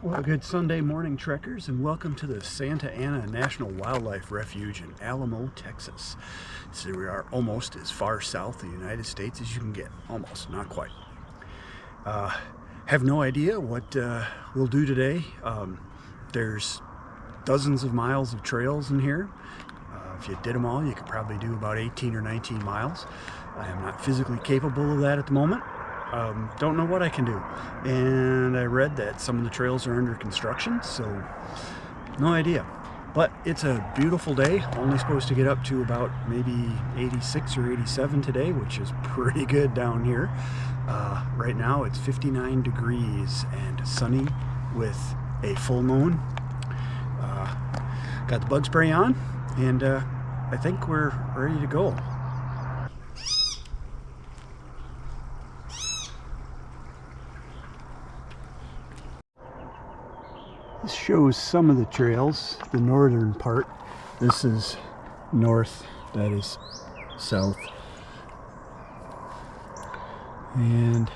Well, good Sunday morning, trekkers, and welcome to the Santa Ana National Wildlife Refuge in Alamo, Texas. So we are almost as far south of the United States as you can get. Almost, not quite. Have no idea what we'll do today. There's dozens of miles of trails in here. If you did them all, you could probably do about 18 or 19 miles. I am not physically capable of that at the moment. Don't know what I can do. And I read that some of the trails are under construction, so no idea. But it's a beautiful day. Only supposed to get up to about maybe 86 or 87 today, which is pretty good down here. Right now it's 59 degrees and sunny with a full moon. Got the bug spray on, and I think we're ready to go. This shows some of the trails, the northern part. This is north, that is south. And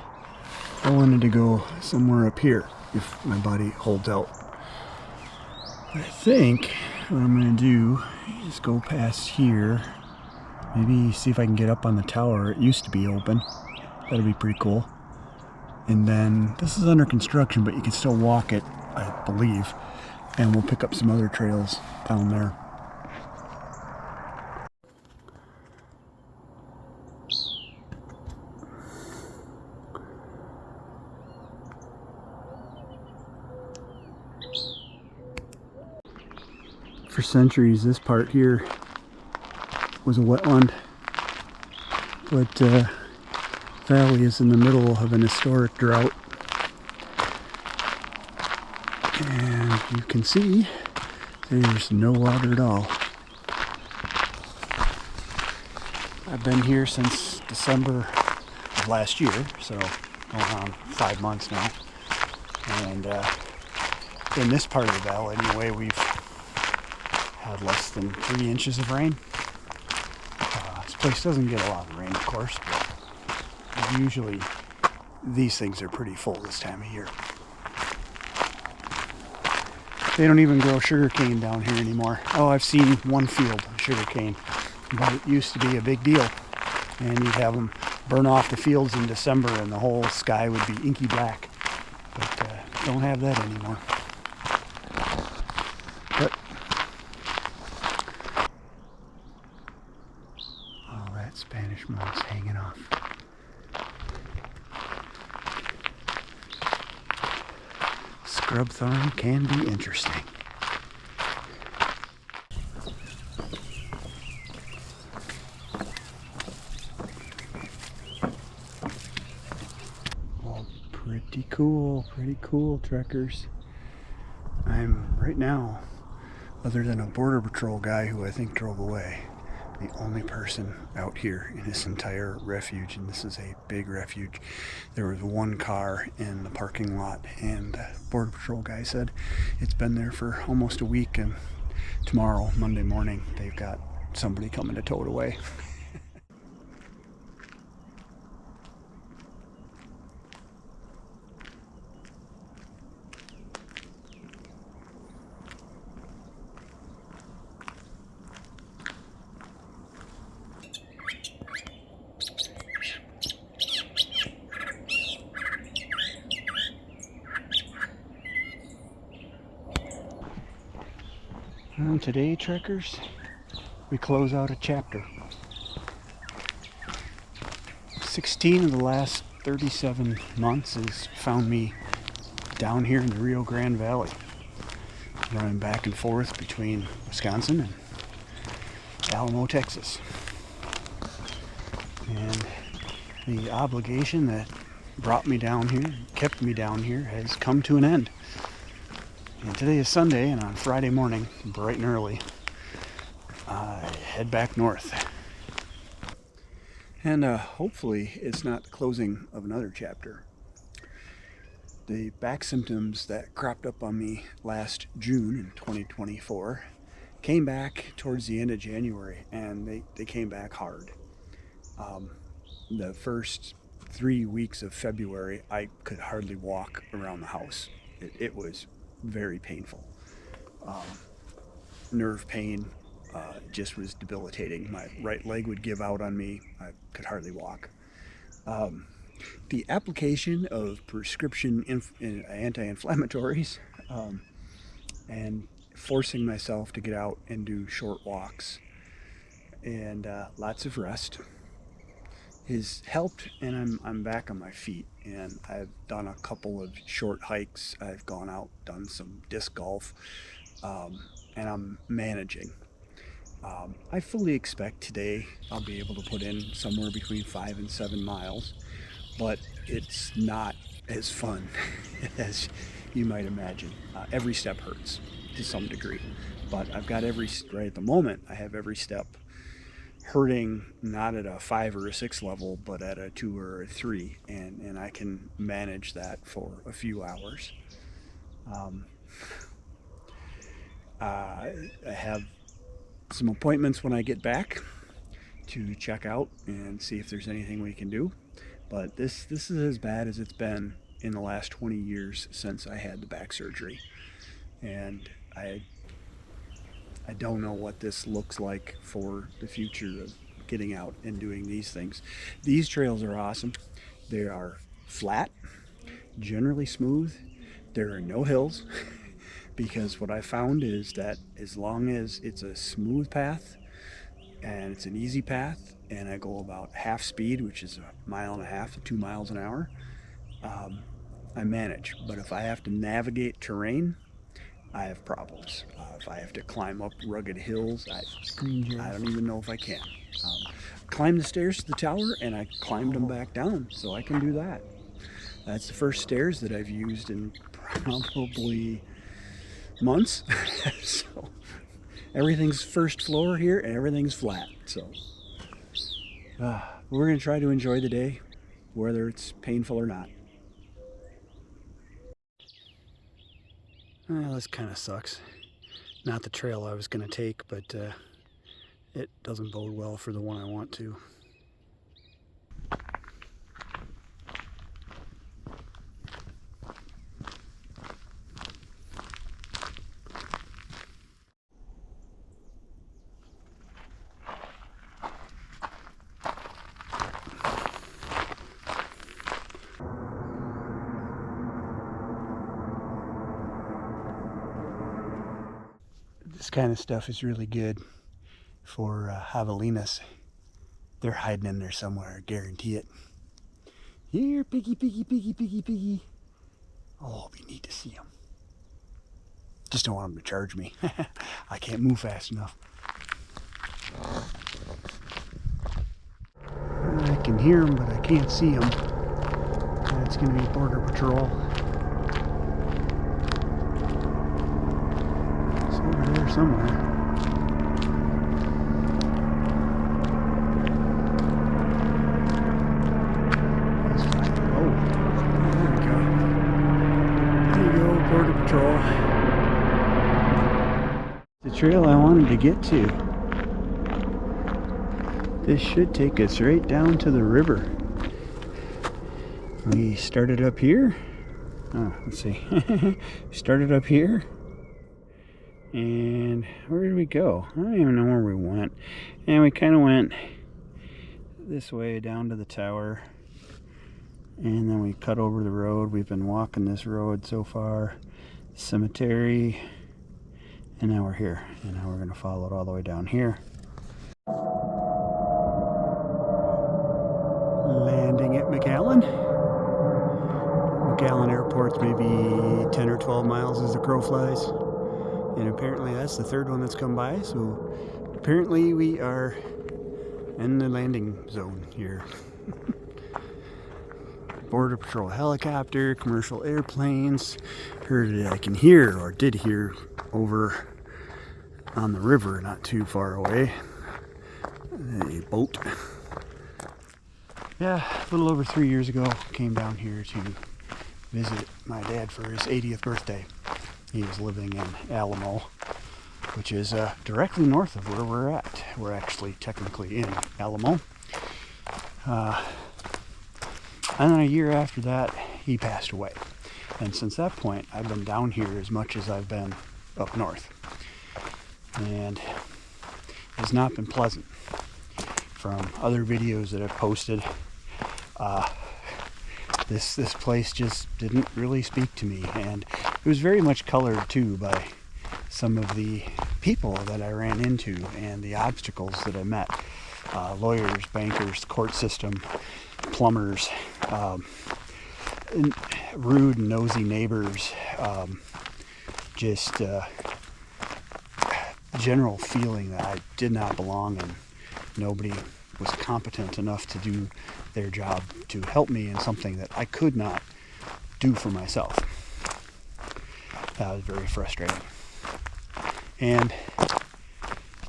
I wanted to go somewhere up here if my body holds out. I think what I'm going to do is go past here. Maybe see if I can get up on the tower. It used to be open. That'll be pretty cool. And then this is under construction, but you can still walk it, I believe, and we'll pick up some other trails down there. For centuries, this part here was a wetland, but valley is in the middle of an historic drought. And you can see there's no water at all. I've been here since December of last year, so going on 5 months now. And in this part of the valley, anyway, we've had less than 3 inches of rain. This place doesn't get a lot of rain, of course, but usually these things are pretty full this time of year. They don't even grow sugarcane down here anymore. Oh, I've seen one field of sugarcane, but it used to be a big deal. And you'd have them burn off the fields in December and the whole sky would be inky black. But don't have that anymore. But all that Spanish moss hanging off. Scrub thorn can be interesting. Well, pretty cool, trekkers. I'm right now, other than a border patrol guy who I think drove away, the only person out here in this entire refuge, and this is a big refuge. There was one car in the parking lot, and the border patrol guy said it's been there for almost a week, and tomorrow, Monday morning, they've got somebody coming to tow it away. And today, trekkers, we close out a chapter. 16 of the last 37 months has found me down here in the Rio Grande Valley, running back and forth between Wisconsin and Alamo, Texas. And the obligation that brought me down here, kept me down here, has come to an end. And today is Sunday, and on Friday morning, bright and early, I head back north. And hopefully it's not the closing of another chapter. The back symptoms that cropped up on me last June in 2024 came back towards the end of January, and they came back hard. The first 3 weeks of February, I could hardly walk around the house. It was very painful. Nerve pain just was debilitating. My right leg would give out on me. I could hardly walk. The application of prescription anti-inflammatories and forcing myself to get out and do short walks and lots of rest has helped, and I'm back on my feet, and I've done a couple of short hikes. I've gone out, done some disc golf, and I'm managing. I fully expect today I'll be able to put in somewhere between 5 and 7 miles, but it's not as fun as you might imagine. Every step hurts to some degree, but I've got right at the moment, I have every step hurting, not at a 5 or a 6 level, but at a 2 or a 3, and I can manage that for a few hours. I have some appointments when I get back to check out and see if there's anything we can do, but this is as bad as it's been in the last 20 years since I had the back surgery, and I don't know what this looks like for the future of getting out and doing these things. These trails are awesome. They are flat, generally smooth. There are no hills because what I found is that as long as it's a smooth path and it's an easy path and I go about half speed, which is 1.5 miles to 2 miles an hour, I manage. But if I have to navigate terrain, I have problems. If I have to climb up rugged hills, I don't even know if I can. Climb the stairs to the tower, and I climbed them back down, so I can do that. That's the first stairs that I've used in probably months. So everything's first floor here, and everything's flat. So we're going to try to enjoy the day, whether it's painful or not. Well, this kind of sucks. Not the trail I was going to take, but it doesn't bode well for the one I want to. This kind of stuff is really good for javelinas. They're hiding in there somewhere, I guarantee it. Here, piggy, piggy, piggy, piggy, piggy. Oh, we need to see them. Just don't want them to charge me. I can't move fast enough. I can hear them, but I can't see them. That's going to be Border Patrol. It's over there somewhere. Border Patrol. The trail I wanted to get to. This should take us right down to the river. We started up here. Oh, let's see. We started up here. And where did we go? I don't even know where we went. And we kind of went this way down to the tower. And then we cut over the road. We've been walking this road so far. Cemetery. And now we're here. And now we're going to follow it all the way down here. Landing at McAllen. McAllen Airport's maybe 10 or 12 miles as the crow flies. And apparently that's the third one that's come by. So apparently we are in the landing zone here. Border Patrol helicopter, commercial airplanes. Heard I can hear, or did hear, over on the river not too far away, a boat. Yeah, a little over 3 years ago, came down here to visit my dad for his 80th birthday. He was living in Alamo, which is directly north of where we're at. We're actually technically in Alamo. And then a year after that, he passed away. And since that point, I've been down here as much as I've been up north. And it's not been pleasant. From other videos that I've posted, this place just didn't really speak to me. And it was very much colored too by some of the people that I ran into and the obstacles that I met. Lawyers, bankers, court system, plumbers, rude, nosy neighbors, just general feeling that I did not belong and nobody was competent enough to do their job to help me in something that I could not do for myself. That was very frustrating. And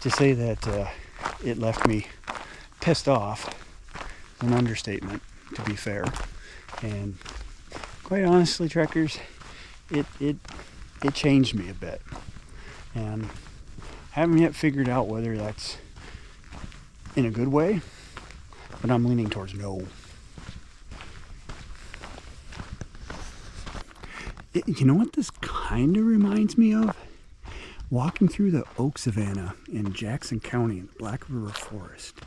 to say that it left me pissed off is an understatement, to be fair. And quite honestly, trekkers, it changed me a bit. And I haven't yet figured out whether that's in a good way, but I'm leaning towards no. You know what this kind of reminds me of? Walking through the oak savanna in Jackson County in Black River Forest.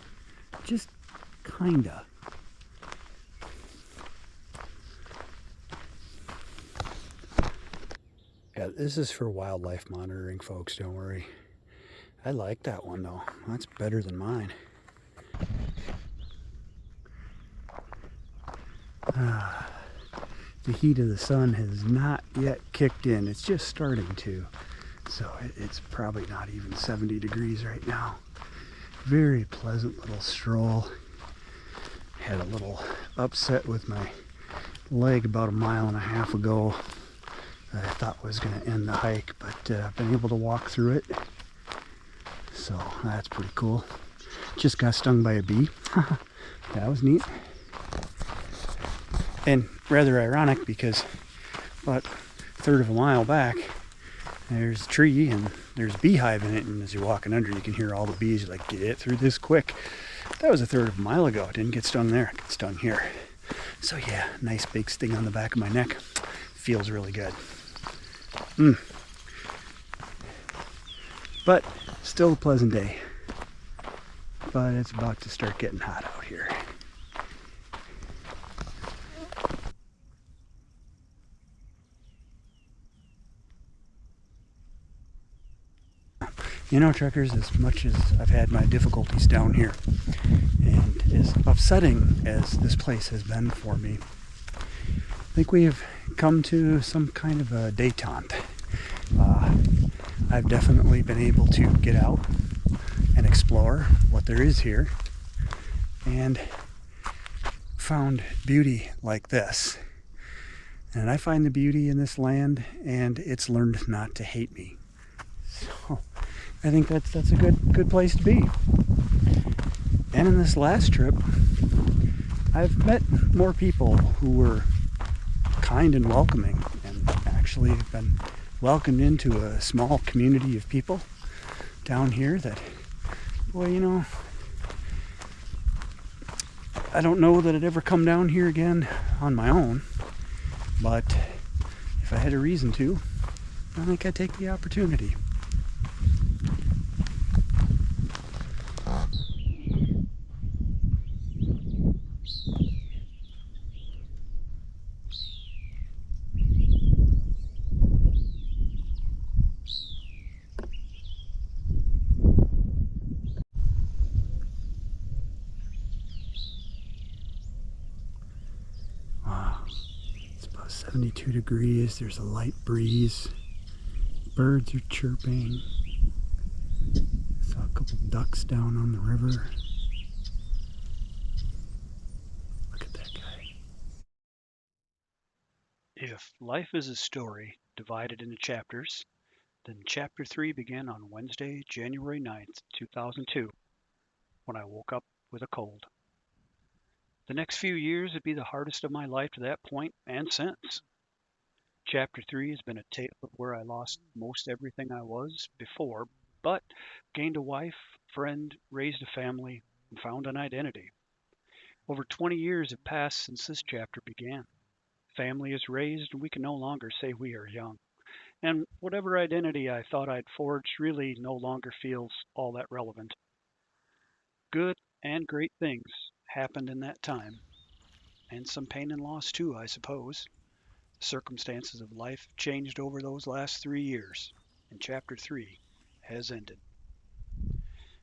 Just kinda. Yeah, this is for wildlife monitoring, folks, don't worry. I like that one though. That's better than mine. The heat of the sun has not yet kicked in. It's just starting to. So it's probably not even 70 degrees right now. Very pleasant little stroll. Had a little upset with my leg about 1.5 miles ago that I thought was going to end the hike, but I've been able to walk through it. So that's pretty cool. Just got stung by a bee. That was neat. And rather ironic because about 1/3 of a mile back, there's a tree and there's a beehive in it, and as you're walking under, you can hear all the bees. You're like, get through this quick. That was 1/3 of a mile ago. I didn't get stung there. I got stung here. So yeah, nice big sting on the back of my neck. Feels really good. But still a pleasant day. But it's about to start getting hot out here. You know, trekkers, as much as I've had my difficulties down here, and as upsetting as this place has been for me, I think we have come to some kind of a détente. I've definitely been able to get out and explore what there is here, and found beauty like this. And I find the beauty in this land, and it's learned not to hate me. So I think that's a good place to be. And in this last trip, I've met more people who were kind and welcoming, and actually have been welcomed into a small community of people down here that, boy, you know, I don't know that I'd ever come down here again on my own, but if I had a reason to, I think I'd take the opportunity. Wow, it's about 72 degrees. There's a light breeze. Birds are chirping. Saw a couple ducks down on the river. Look at that guy. If life is a story divided into chapters, then chapter 3 began on Wednesday, January 9th, 2002, when I woke up with a cold. The next few years would be the hardest of my life to that point and since. Chapter 3 has been a tale of where I lost most everything I was before, but gained a wife, friend, raised a family, and found an identity. Over 20 years have passed since this chapter began. family is raised, we can no longer say we are young. And whatever identity I thought I'd forged really no longer feels all that relevant. Good and great things happened in that time, and some pain and loss too, I suppose. The circumstances of life changed over those last 3 years, and Chapter 3 has ended.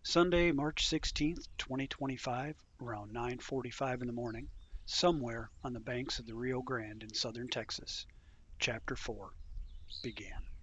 Sunday, March 16th, 2025, around 9:45 in the morning, somewhere on the banks of the Rio Grande in southern Texas, Chapter 4 began.